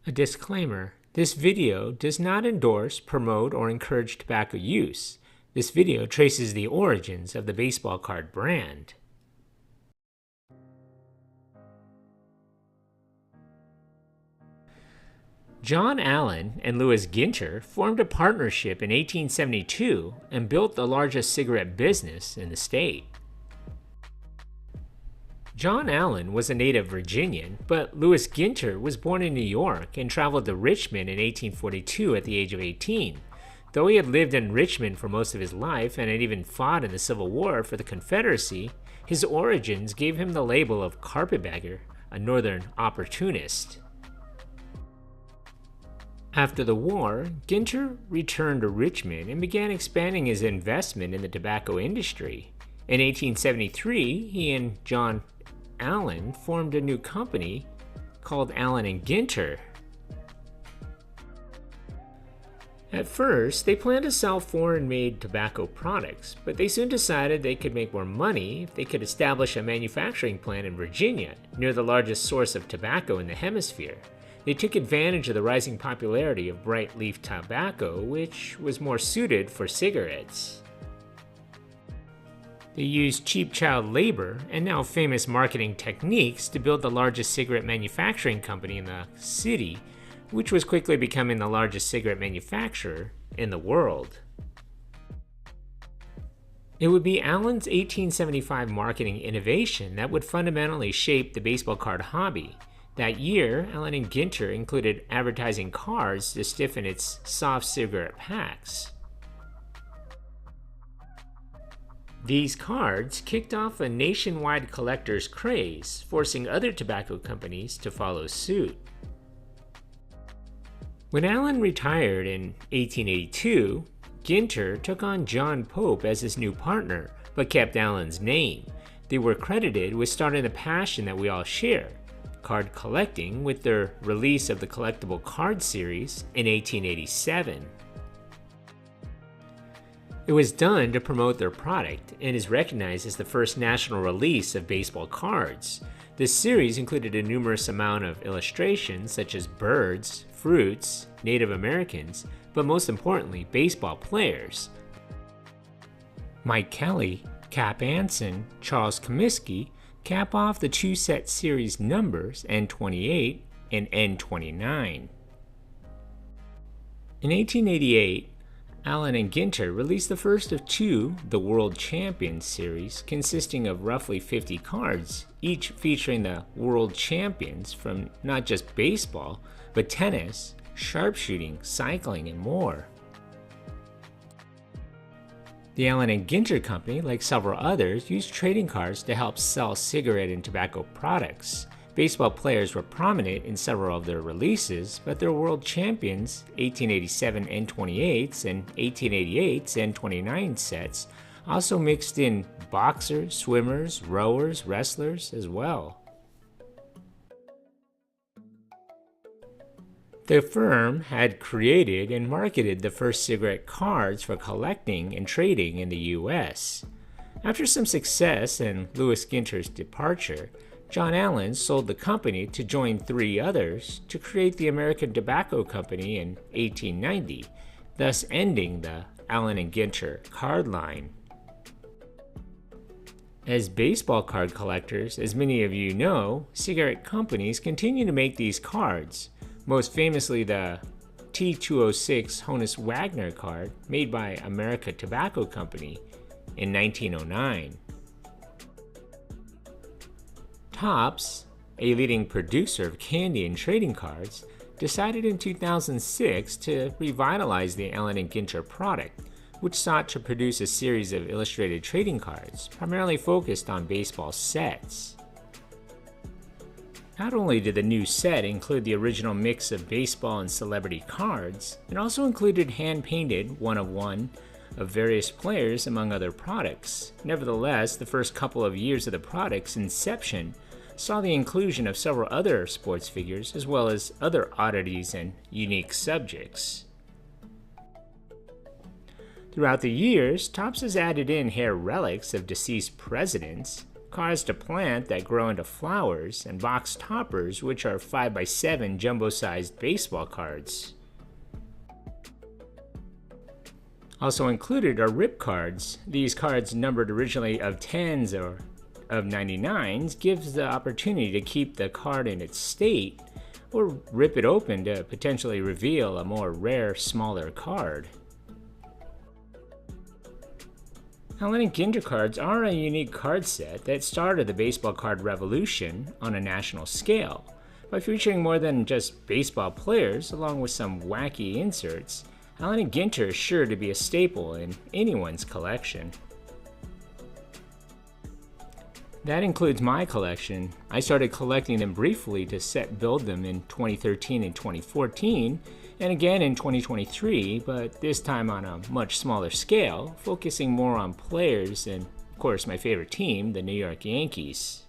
A disclaimer: this video does not endorse, promote, or encourage tobacco use. This video traces the origins of the baseball card brand. John Allen and Lewis Ginter formed a partnership in 1872 and built the largest cigarette business in the state. John Allen was a native Virginian, but Lewis Ginter was born in New York and traveled to Richmond in 1842 at the age of 18. Though he had lived in Richmond for most of his life and had even fought in the Civil War for the Confederacy, his origins gave him the label of carpetbagger, a northern opportunist. After the war, Ginter returned to Richmond and began expanding his investment in the tobacco industry. In 1873, he and John Allen formed a new company called Allen Ginter. At first, they planned to sell foreign-made tobacco products, but they soon decided they could make more money if they could establish a manufacturing plant in Virginia, near the largest source of tobacco in the hemisphere. They took advantage of the rising popularity of bright leaf tobacco, which was more suited for cigarettes. They used cheap child labor and now famous marketing techniques to build the largest cigarette manufacturing company in the city, which was quickly becoming the largest cigarette manufacturer in the world. It would be Allen's 1875 marketing innovation that would fundamentally shape the baseball card hobby. That year, Allen Ginter included advertising cards to stiffen its soft cigarette packs. These cards kicked off a nationwide collector's craze, forcing other tobacco companies to follow suit. When Allen retired in 1882, Ginter took on John Pope as his new partner, but kept Allen's name. They were credited with starting the passion that we all share: card collecting, with their release of the collectible card series in 1887. It was done to promote their product and is recognized as the first national release of baseball cards. This series included a numerous amount of illustrations such as birds, fruits, Native Americans, but most importantly, baseball players. Mike Kelly, Cap Anson, Charles Comiskey cap off the two-set series numbers N28 and N29. In 1888, Allen Ginter released the first of two The World Champions series, consisting of roughly 50 cards, each featuring the world champions from not just baseball, but tennis, sharpshooting, cycling, and more. The Allen Ginter Company, like several others, used trading cards to help sell cigarette and tobacco products. Baseball players were prominent in several of their releases, but their world champions 1887 N28s and 1888s N29 sets also mixed in boxers, swimmers, rowers, wrestlers as well. The firm had created and marketed the first cigarette cards for collecting and trading in the U.S. After some success and Lewis Ginter's departure, John Allen sold the company to join three others to create the American Tobacco Company in 1890, thus ending the Allen Ginter card line. As baseball card collectors, as many of you know, cigarette companies continue to make these cards, most famously the T206 Honus Wagner card made by American Tobacco Company in 1909. Topps, a leading producer of candy and trading cards, decided in 2006 to revitalize the Allen Ginter product, which sought to produce a series of illustrated trading cards, primarily focused on baseball sets. Not only did the new set include the original mix of baseball and celebrity cards, it also included hand-painted one-of-one of various players among other products. Nevertheless, the first couple of years of the product's inception saw the inclusion of several other sports figures as well as other oddities and unique subjects. Throughout the years, Topps has added in hair relics of deceased presidents, cards to plant that grow into flowers, and box toppers, which are 5x7 jumbo-sized baseball cards. Also included are rip cards. These cards, numbered originally of 10s or of 99s, gives the opportunity to keep the card in its state, or rip it open to potentially reveal a more rare, smaller card. Allen Ginter cards are a unique card set that started the baseball card revolution on a national scale. By featuring more than just baseball players along with some wacky inserts, Allen Ginter is sure to be a staple in anyone's collection. That includes my collection. I started collecting them briefly to build them in 2013 and 2014, and again in 2023, but this time on a much smaller scale, focusing more on players and, of course, my favorite team, the New York Yankees.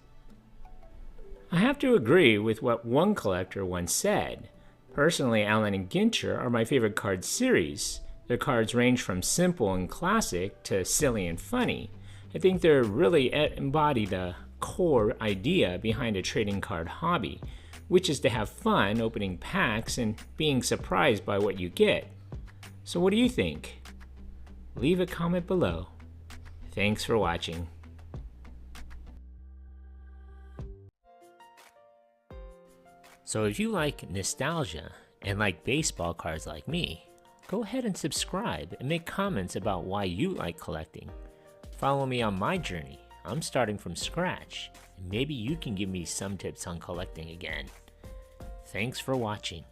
I have to agree with what one collector once said. Personally, Allen Ginter are my favorite card series. Their cards range from simple and classic to silly and funny. I think they really embody the core idea behind a trading card hobby, which is to have fun opening packs and being surprised by what you get. So what do you think? Leave a comment below. Thanks for watching. So if you like nostalgia and like baseball cards like me, go ahead and subscribe and make comments about why you like collecting. Follow me on my journey. I'm starting from scratch, and maybe you can give me some tips on collecting again. Thanks for watching.